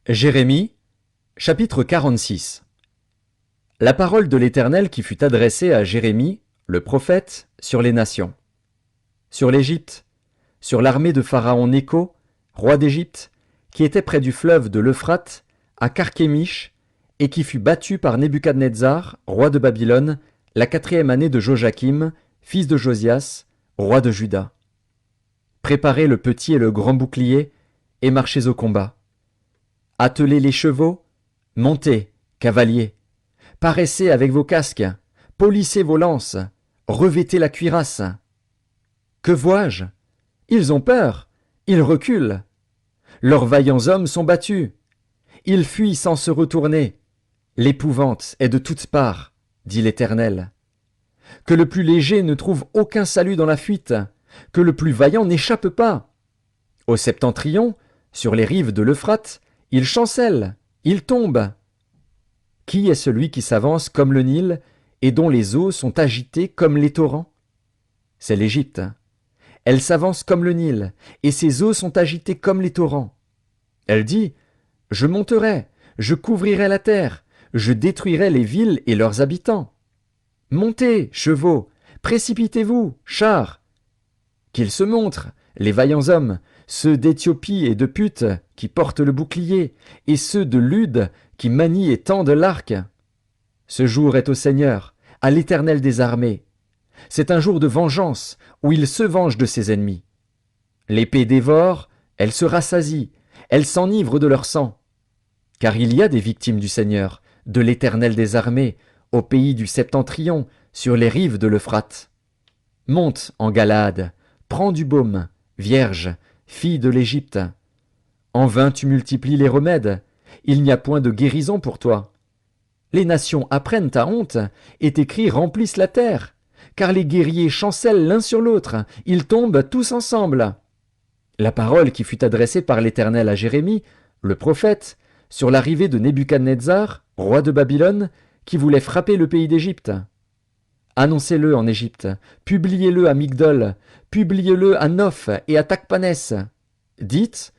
Jérémie, chapitre 46. La parole de l'Éternel qui fut adressée à Jérémie, le prophète, sur les nations. Sur l'Égypte, sur l'armée de Pharaon Nécho, roi d'Égypte, qui était près du fleuve de l'Euphrate, à Carchemish, et qui fut battu par Nebuchadnezzar, roi de Babylone, la 4e année de Joachim, fils de Josias, roi de Juda. Préparez le petit et le grand bouclier, et marchez au combat. Attelez les chevaux, montez, cavaliers, paraissez avec vos casques, polissez vos lances, revêtez la cuirasse. Que vois-je? Ils ont peur, ils reculent. Leurs vaillants hommes sont battus. Ils fuient sans se retourner. L'épouvante est de toutes parts, dit l'Éternel. Que le plus léger ne trouve aucun salut dans la fuite, que le plus vaillant n'échappe pas. Au septentrion, sur les rives de l'Euphrate, il chancelle, il tombe. Qui est celui qui s'avance comme le Nil et dont les eaux sont agitées comme les torrents? C'est l'Égypte. Elle s'avance comme le Nil et ses eaux sont agitées comme les torrents. Elle dit, je monterai, je couvrirai la terre, je détruirai les villes et leurs habitants. Montez, chevaux, précipitez-vous, chars. Qu'ils se montrent, les vaillants hommes, ceux d'Éthiopie et de Put qui portent le bouclier, et ceux de Lude qui manient et tendent l'arc. Ce jour est au Seigneur, à l'Éternel des armées. C'est un jour de vengeance, où il se venge de ses ennemis. L'épée dévore, elle se rassasie, elle s'enivre de leur sang. Car il y a des victimes du Seigneur, de l'Éternel des armées, au pays du Septentrion, sur les rives de l'Euphrate. Monte en Galaad, prends du baume, vierge, fille de l'Égypte. En vain tu multiplies les remèdes, il n'y a point de guérison pour toi. Les nations apprennent ta honte, et tes cris remplissent la terre, car les guerriers chancellent l'un sur l'autre, ils tombent tous ensemble. La parole qui fut adressée par l'Éternel à Jérémie, le prophète, sur l'arrivée de Nebuchadnezzar, roi de Babylone, qui voulait frapper le pays d'Égypte. Annoncez-le en Égypte, publiez-le à Migdol, publiez-le à Noph et à Tachpanès. Dites,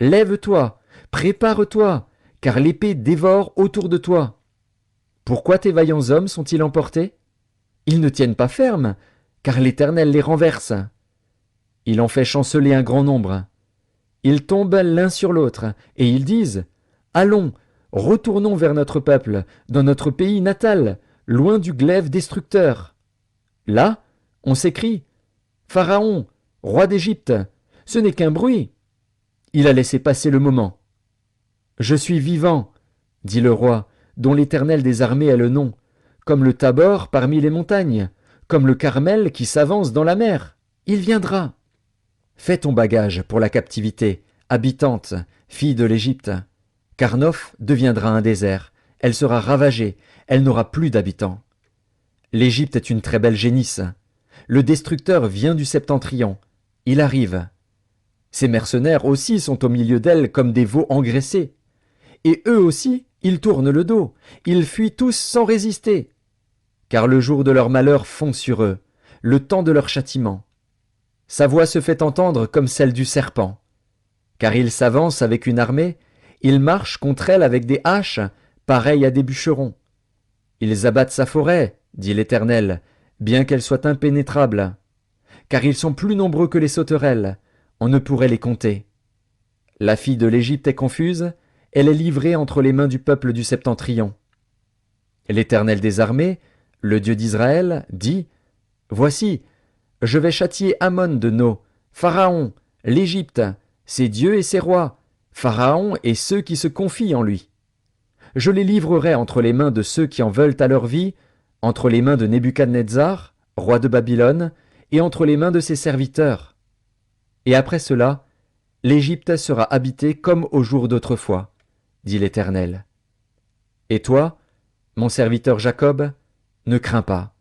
lève-toi, prépare-toi, car l'épée dévore autour de toi. Pourquoi tes vaillants hommes sont-ils emportés? Ils ne tiennent pas ferme, car l'Éternel les renverse. Il en fait chanceler un grand nombre. Ils tombent l'un sur l'autre, et ils disent, allons, retournons vers notre peuple, dans notre pays natal, loin du glaive destructeur. Là, on s'écrie, Pharaon, roi d'Égypte, ce n'est qu'un bruit. Il a laissé passer le moment. Je suis vivant, dit le roi, dont l'Éternel des armées est le nom, comme le Tabor parmi les montagnes, comme le Carmel qui s'avance dans la mer. Il viendra. Fais ton bagage pour la captivité, habitante, fille de l'Égypte. Car Noph deviendra un désert, elle sera ravagée, elle n'aura plus d'habitants. L'Égypte est une très belle génisse. Le destructeur vient du septentrion. Il arrive. Ses mercenaires aussi sont au milieu d'elle comme des veaux engraissés. Et eux aussi, ils tournent le dos. Ils fuient tous sans résister. Car le jour de leur malheur fond sur eux, le temps de leur châtiment. Sa voix se fait entendre comme celle du serpent. Car il s'avance avec une armée, il marche contre elle avec des haches, pareilles à des bûcherons. Ils abattent sa forêt, dit l'Éternel, bien qu'elle soit impénétrable. Car ils sont plus nombreux que les sauterelles, on ne pourrait les compter. La fille de l'Égypte est confuse, elle est livrée entre les mains du peuple du septentrion. L'Éternel des armées, le Dieu d'Israël, dit, voici, je vais châtier Amon de No, Pharaon, l'Égypte, ses dieux et ses rois, Pharaon et ceux qui se confient en lui. Je les livrerai entre les mains de ceux qui en veulent à leur vie, entre les mains de Nebuchadnezzar, roi de Babylone, et entre les mains de ses serviteurs. Et après cela, l'Égypte sera habitée comme au jour d'autrefois, dit l'Éternel. Et toi, mon serviteur Jacob, ne crains pas,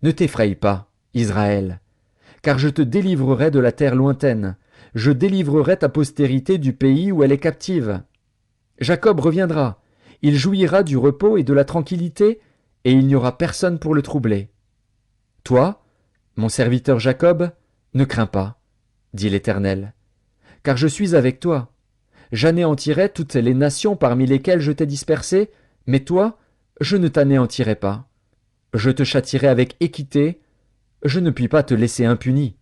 ne t'effraie pas, Israël, car je te délivrerai de la terre lointaine, je délivrerai ta postérité du pays où elle est captive. Jacob reviendra, il jouira du repos et de la tranquillité, et il n'y aura personne pour le troubler. Toi, mon serviteur Jacob, ne crains pas, dit l'Éternel, car je suis avec toi. j'anéantirai toutes les nations parmi lesquelles je t'ai dispersé, mais toi, je ne t'anéantirai pas. Je te châtierai avec équité, je ne puis pas te laisser impuni.